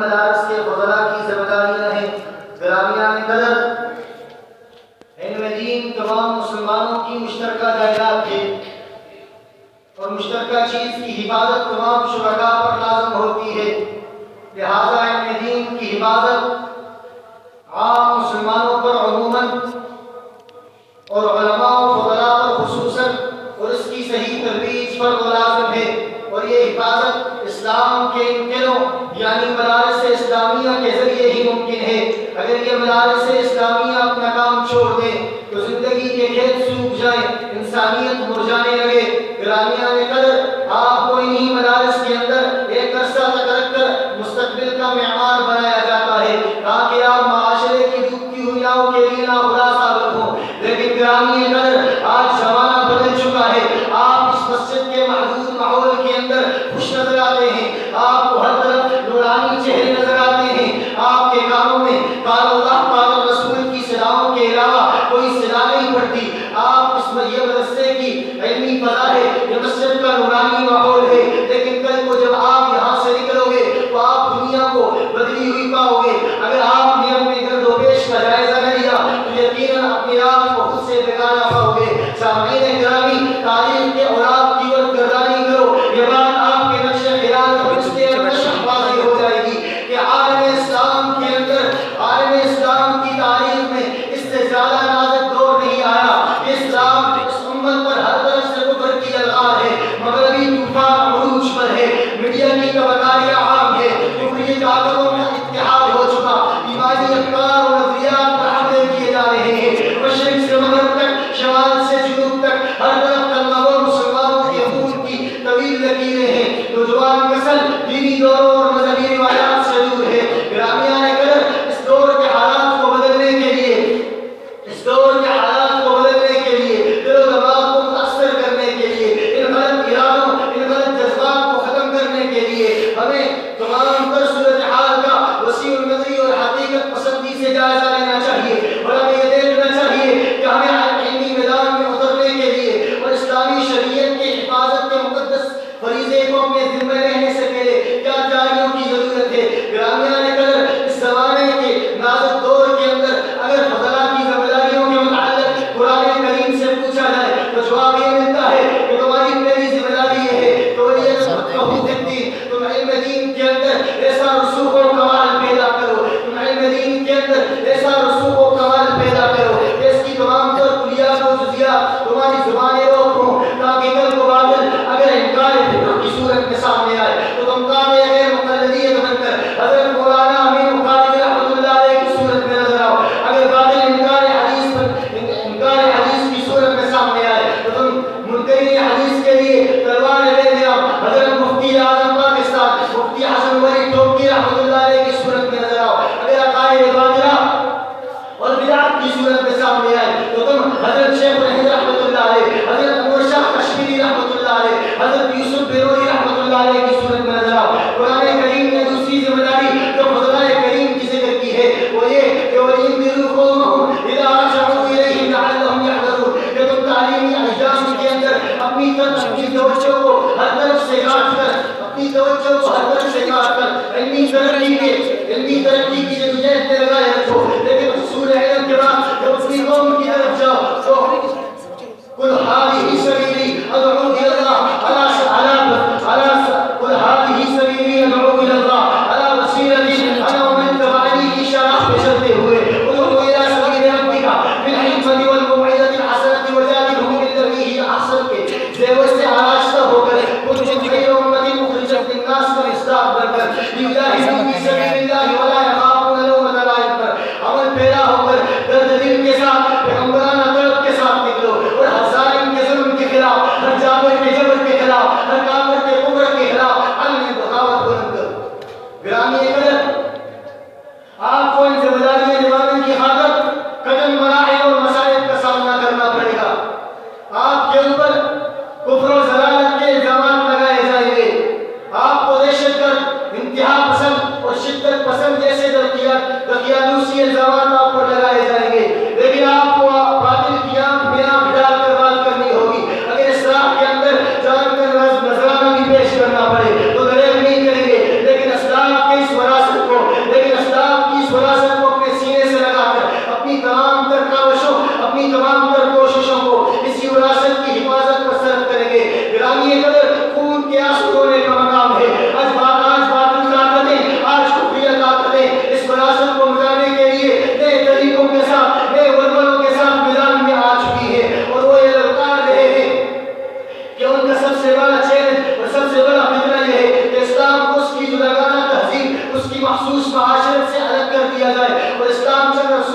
مدارس کے فضلاء کی ذمہ داریاں ہیں۔ گرامیان قدر، علم دین تمام مسلمانوں کی مشترکہ جائیداد ہے اور مشترکہ چیز کی حفاظت تمام شرکاء پر لازم ہوتی ہے، لہذا علم دین کی حفاظت عام مسلمانوں پر عموماً اور علماء و فضلاء پر خصوصاً اور اس کی صحیح ترویج پر لازم ہے، اور یہ حفاظت اسلام کے ان قلعوں یعنی مدارس اسلامیہ کے ذریعے ہی ممکن ہے۔ اگر یہ مدارس اسلامیہ اپنا کام چھوڑ دیں تو زندگی کے کھیت سوکھ جائیں، انسانیت مرجانے لگے۔ گرامیان قدر، آپ کو انہی مدارس کے اندر ایک عرصہ تک رکھ کر مستقبل کا معمار بنایا جاتا ہے تاکہ آپ معاشرے کی ڈوبتی ہوئی ناؤ کے لیے ناخدا ثابت ہوں، لیکن گرامیان قدر آج زمانہ بدل چکا ہے۔ آپ اس مسجد کے محدود ماحول کے اندر خوش نظر آتے ہیں، آپ کو ہر طرف نورانی چہرے نظر آتے ہیں، آپ کے کانوں میں قال اللہ قال رسول کی صداؤں کے علاوہ کوئی صدا نہیں پڑتی۔ آپ اس میں یہ مدرسے کی علمی فضا ہے، یہ مسجد کا نورانی ماحول ہے، لیکن کل کو جب آپ یہاں سے نکلو گے تو آپ دنیا کو بدلی ہوئی پاؤ گے۔ اگر آپ نے اپنے گرد و پیش کا جائزہ نہ لیا تو یقیناً اپنے آپ کو خود سے بگانا پاؤ گے۔ سامعین گرامی، تاریخ کے اوراد کی اور گردانی کرو، یہ بات آپ کے نقش خیال میں پچھتے نشق واضح ہو جائے گی کہ عالم اسلام کے اندر، عالم اسلام کی تاریخ میں اس سے زیادہ نازک دور نہیں آیا۔ اسلام اس امت پر ہر طرف سے کفر کی الغار ہے، مغربی طوفان عروج پر ہے، میڈیا کی کبکاریاں عام ہے، کفری طاقتوں کا اتحاد ہو چکا، ایمانی افکار اور نظریات پر حملے کیے جا رہے ہیں، مشرق سے مغرب تک، شمال سے جنوب تک، ہر طرف کلمہ گو مسلمانوں کے خون کی طویل لکیریں ہیں۔ نوجوان نسل دینی دوروں اور مذہبی روایات سے دور ہے۔ گرامیان قدر، اس دور کے حالات کو بدلنے کے لیے، اس دور کے حالات کو بدلنے کے لیے، دل و دماغ کو متاثر کرنے کے لیے، ان غلط ارادوں، ان غلط جذبات کو ختم کرنے کے لیے ہمیں تمام تر صورتحال کا وسیع النظری اور حقیقت پسندی سے جائزہ لینا چاہیے، اور ہمیں یہ دیکھنا چاہیے کہ ہمیں علمی میدان میں اترنے کے لیے اور اسلامی شریعت کی حفاظت کے مقدس فریضے کو اپنے ذمہ لینے سے پہلے کیا تیاریوں کی ضرورت ہے۔ گرامیان قدر، اس زمانے کے نازک دور کے اندر اگر فضلاء کی ذمہ داریوں کے متعلق قرآن کریم سے پوچھا جائے تو جواب یہ ملتا ہے کہ تمہاری پہلی ذمہ داری یہ ہے تم علم دین کے اندر ایسا رسوخ و کمال پیدا کرو، تم علم دین کے اندر ایسا رسوخ و کمال پیدا کرو کہ اس کی تمام تر کلیات و جزیات تمہاری زبانیں روک ہوں، تاکہ کل کو باطل اگر انکار فکر کی صورت میں سامنے آئے تو تم تابع غیر مقلدیت بن کر حضرت مولانا امین مقالد رحمۃ اللہ علیہ کی صورت میں نظر آؤ۔ اگر باطل انکار حدیث کی صورت میں سامنے آئے تو تم منکرین حدیث کے لیے تلوار لے آؤ۔ حضرت مفتی اعظم پاکستان مفتی حسن ولی ٹوکی رحمۃ اللہ علیہ کی صورت میں نظر آؤ۔ اگر عقائد باطلہ اور بدعت کی صورت میں سامنے آئے تو تم حضرت شیخ الہند رحمۃ اللہ علیہ، حضرت نور شاہ کشمیری رحمۃ اللہ علیہ، حضرت یوسف بیروی رحمۃ اللہ علیہ کی صورت میں نظر آؤ۔ قرآن کریم نے دوسری ذمہ داری جو فضلائے کریم کی ذکر کی ہے وہ یہ کہ وَلِيُنذِرُوا قَوْمَهُمْ إِذَا رَجَعُوا إِلَيْهِمْ لَعَلَّهُمْ يَحْذَرُونَ، کہ تم تعلیمی احجام کے اندر اپنی توجہ کو ہر طرف سے کاٹ کر علمی ترقی کی جدوجہد میں لگائے رکھو، لیکن حصول علم کے بعد جب اپنی قوم کی طرف جاؤ تو قُلْ هَٰذِهِ سَبِيلِي أَدْعُو إِلَى اللَّهِ قُلْ هَٰذِهِ سَبِيلِي أَدْعُو إِلَى اللَّهِ عَلَىٰ بَصِيرَةٍ أَنَا وَمَنِ اتَّبَعَنِي کی شرح پہ چلتے ہوئے ادعو إِلَىٰ سَبِيلِ رَبِّكَ بِالْحِکمَةِ وَالْمَوْعِظَةِ الْحَسَنَةِ وَجَادِلْهُم بِالَّتِي هِیَ أَحْسَنُ کے زیور سے آراستہ ہو کر كُنتُمْ خَيْرَ أُمَّةٍ أُخْرِجَتْ لِلنَّاسِ کا مصداق بن کر لِيُجَاهِدُوا فِي سَبِيلِ اللَّهِ وَلَا يَخَافُونَ لَوْمَةَ لَائِمٍ پر عمل پیرا ہو کر درد دل کے ساتھ پیغمبرانہ طلب کے ساتھ نکلو، اور ہر ظالم کے ظلم کے خلاف، ہر جابر کے جبر کے خلاف، ہر کافر کے کفر کے خلاف علم بغاوت بلند کرو۔ گرامی قدر، آپ کو ان ذمہ داریاں نبھانے کی خاطر قدم مراحل اور مسائل کا سامنا کرنا پڑے گا۔ آپ